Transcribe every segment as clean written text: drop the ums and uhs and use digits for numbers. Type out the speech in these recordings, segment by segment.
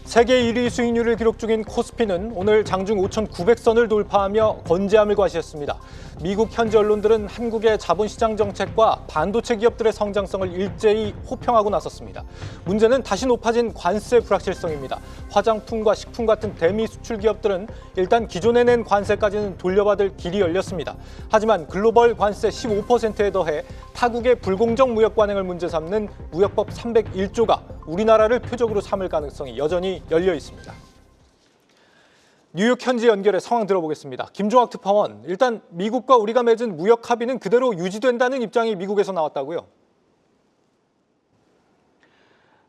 세계 1위 수익률을 기록 중인 코스피는 오늘 장중 5,900선을 돌파하며 건재함을 과시했습니다. 미국 현지 언론들은 한국의 자본시장 정책과 반도체 기업들의 성장성을 일제히 호평하고 나섰습니다. 문제는 다시 높아진 관세 불확실성입니다. 화장품과 식품 같은 대미 수출 기업들은 일단 기존에 낸 관세까지는 돌려받을 길이 열렸습니다. 하지만 글로벌 관세 15%에 더해 타국의 불공정 무역 관행을 문제 삼는 무역법 301조가 우리나라를 표적으로 삼을 가능성이 여전히 열려 있습니다. 뉴욕 현지 연결해 상황 들어보겠습니다. 김종학 특파원, 일단 미국과 우리가 맺은 무역 합의는 그대로 유지된다는 입장이 미국에서 나왔다고요?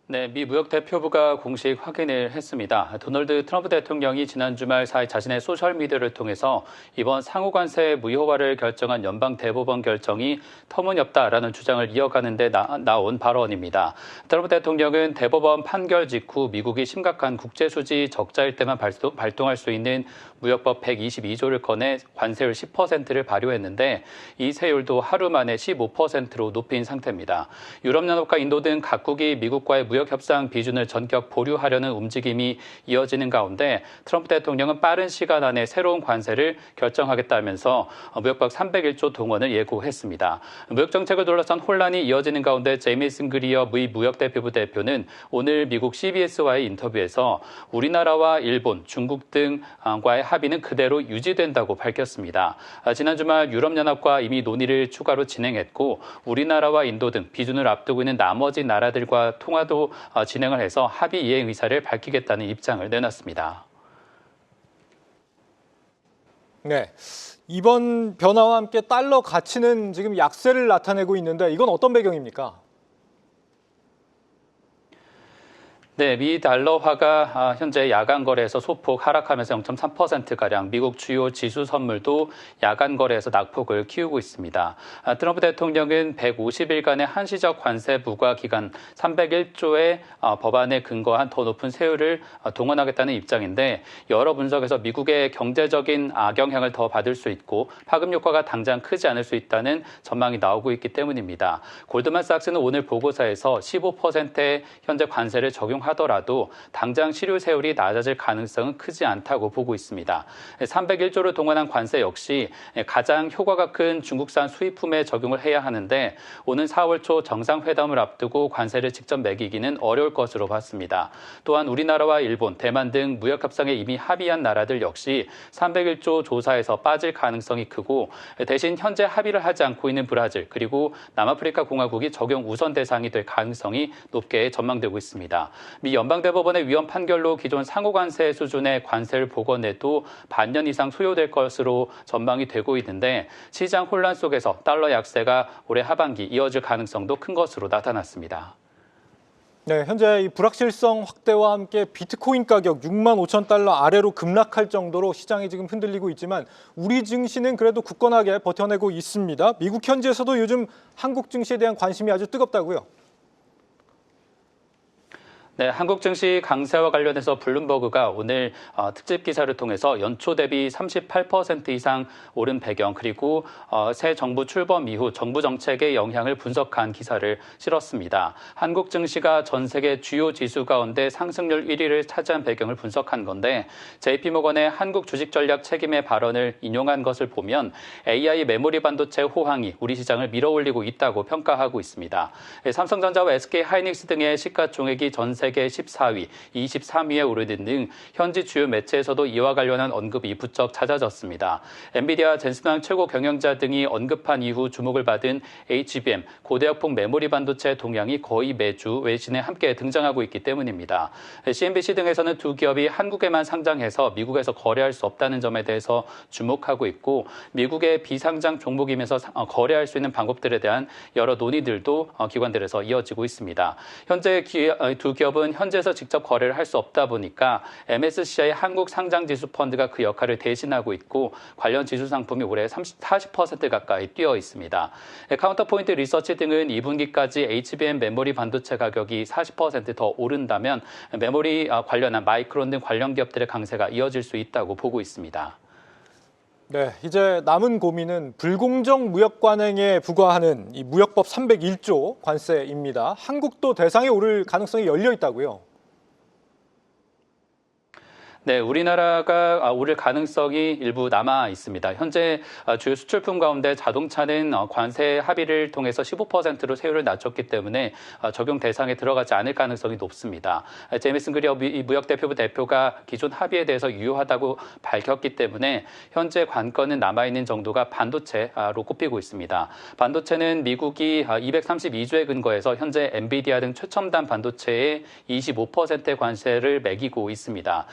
네, 미 무역 대표부가 공식 확인을 했습니다. 도널드 트럼프 대통령이 지난 주말 자신의 소셜미디어를 통해서 이번 상호관세 무효화를 결정한 연방 대법원 결정이 터무니없다라는 주장을 이어가는 데 나온 발언입니다. 트럼프 대통령은 대법원 판결 직후 미국이 심각한 국제수지 적자일 때만 발동할 수 있는 무역법 122조를 꺼내 관세율 10%를 발효했는데 이 세율도 하루 만에 15%로 높인 상태입니다. 유럽연합과 인도 등 각국이 미국과의 무역 협상 비준을 전격 보류하려는 움직임이 이어지는 가운데 트럼프 대통령은 빠른 시간 안에 새로운 관세를 결정하겠다면서 무역법 301조 동원을 예고했습니다. 무역 정책을 둘러싼 혼란이 이어지는 가운데 제이미슨 그리어 미 무역대표부 대표는 오늘 미국 CBS와의 인터뷰에서 우리나라와 일본, 중국 등과의 합의는 그대로 유지된다고 밝혔습니다. 지난 주말 유럽연합과 이미 논의를 추가로 진행했고 우리나라와 인도 등 비준을 앞두고 있는 나머지 나라들과 통화도 진행을 해서 합의 이행 의사를 밝히겠다는 입장을 내놨습니다. 네, 이번 변화와 함께 달러 가치는 지금 약세를 나타내고 있는데 이건 어떤 배경입니까? 네, 미 달러화가 현재 야간 거래에서 소폭 하락하면서 0.3%가량, 미국 주요 지수 선물도 야간 거래에서 낙폭을 키우고 있습니다. 트럼프 대통령은 150일간의 한시적 관세 부과 기간 301조의 법안에 근거한 더 높은 세율을 동원하겠다는 입장인데 여러 분석에서 미국의 경제적인 악영향을 더 받을 수 있고 파급 효과가 당장 크지 않을 수 있다는 전망이 나오고 있기 때문입니다. 골드만삭스는 오늘 보고서에서 15%의 현재 관세를 적용하더라도 당장 실효 세율이 낮아질 가능성은 크지 않다고 보고 있습니다. 301조를 동원한 관세 역시 가장 효과가 큰 중국산 수입품에 적용을 해야 하는데 오는 4월 초 정상회담을 앞두고 관세를 직접 매기기는 어려울 것으로 봤습니다. 또한 우리나라와 일본, 대만 등 무역 협상에 이미 합의한 나라들 역시 301조 조사에서 빠질 가능성이 크고 대신 현재 합의를 하지 않고 있는 브라질 그리고 남아프리카 공화국이 적용 우선 대상이 될 가능성이 높게 전망되고 있습니다. 미 연방대법원의 위헌 판결로 기존 상호관세 수준의 관세를 복원해도 반년 이상 소요될 것으로 전망이 되고 있는데 시장 혼란 속에서 달러 약세가 올해 하반기 이어질 가능성도 큰 것으로 나타났습니다. 네, 현재 이 불확실성 확대와 함께 비트코인 가격 6만 5천 달러 아래로 급락할 정도로 시장이 지금 흔들리고 있지만 우리 증시는 그래도 굳건하게 버텨내고 있습니다. 미국 현지에서도 요즘 한국 증시에 대한 관심이 아주 뜨겁다고요? 네, 한국 증시 강세와 관련해서 블룸버그가 오늘 특집 기사를 통해서 연초 대비 38% 이상 오른 배경 그리고 새 정부 출범 이후 정부 정책의 영향을 분석한 기사를 실었습니다. 한국 증시가 전 세계 주요 지수 가운데 상승률 1위를 차지한 배경을 분석한 건데 JP모건의 한국 주식 전략 책임의 발언을 인용한 것을 보면 AI 메모리 반도체 호황이 우리 시장을 밀어올리고 있다고 평가하고 있습니다. 삼성전자와 SK하이닉스 등의 시가총액이 전 세계 14위, 23위에 오르는 등 현지 주요 매체에서도 이와 관련한 언급이 부쩍 잦아졌습니다. 엔비디아 젠슨왕 최고 경영자 등이 언급한 이후 주목을 받은 HBM, 고대역폭 메모리 반도체 동향이 거의 매주 외신에 함께 등장하고 있기 때문입니다. CNBC 등에서는 두 기업이 한국에만 상장해서 미국에서 거래할 수 없다는 점에 대해서 주목하고 있고 미국의 비상장 종목이면서 거래할 수 있는 방법들에 대한 여러 논의들도 기관들에서 이어지고 있습니다. 현재 두 기업은 현지에서 직접 거래를 할 수 없다 보니까 MSCI 한국 상장지수 펀드가 그 역할을 대신하고 있고 관련 지수 상품이 올해 40% 가까이 뛰어 있습니다. 카운터포인트 리서치 등은 2분기까지 HBM 메모리 반도체 가격이 40% 더 오른다면 메모리 관련한 마이크론 등 관련 기업들의 강세가 이어질 수 있다고 보고 있습니다. 네, 이제 남은 고민은 불공정 무역 관행에 부과하는 이 무역법 301조 관세입니다. 한국도 대상에 오를 가능성이 열려 있다고요? 네, 우리나라가 오를 가능성이 일부 남아 있습니다. 현재 주요 수출품 가운데 자동차는 관세 합의를 통해서 15%로 세율을 낮췄기 때문에 적용 대상에 들어가지 않을 가능성이 높습니다. 제이미슨 그리어 무역대표부 대표가 기존 합의에 대해서 유효하다고 밝혔기 때문에 현재 관건은 남아있는 정도가 반도체로 꼽히고 있습니다. 반도체는 미국이 232조에 근거해서 현재 엔비디아 등 최첨단 반도체에 25%의 관세를 매기고 있습니다.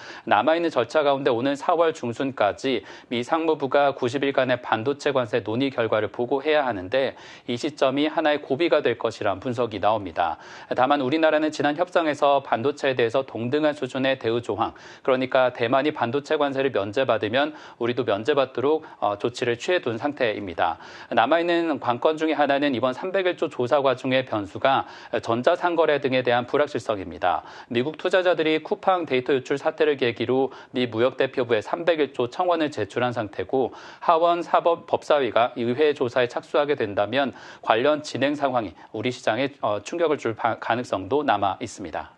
남아있는 절차 가운데 오는 4월 중순까지 미 상무부가 90일간의 반도체 관세 논의 결과를 보고해야 하는데 이 시점이 하나의 고비가 될 것이란 분석이 나옵니다. 다만 우리나라는 지난 협상에서 반도체에 대해서 동등한 수준의 대우 조항, 그러니까 대만이 반도체 관세를 면제받으면 우리도 면제받도록 조치를 취해둔 상태입니다. 남아있는 관건 중에 하나는 이번 301조 조사 과정의 변수가 전자상거래 등에 대한 불확실성입니다. 미국 투자자들이 쿠팡 데이터 유출 사태를 계기로 미 무역대표부에 301조 청원을 제출한 상태고 하원 사법법사위가 의회 조사에 착수하게 된다면 관련 진행 상황이 우리 시장에 충격을 줄 가능성도 남아 있습니다.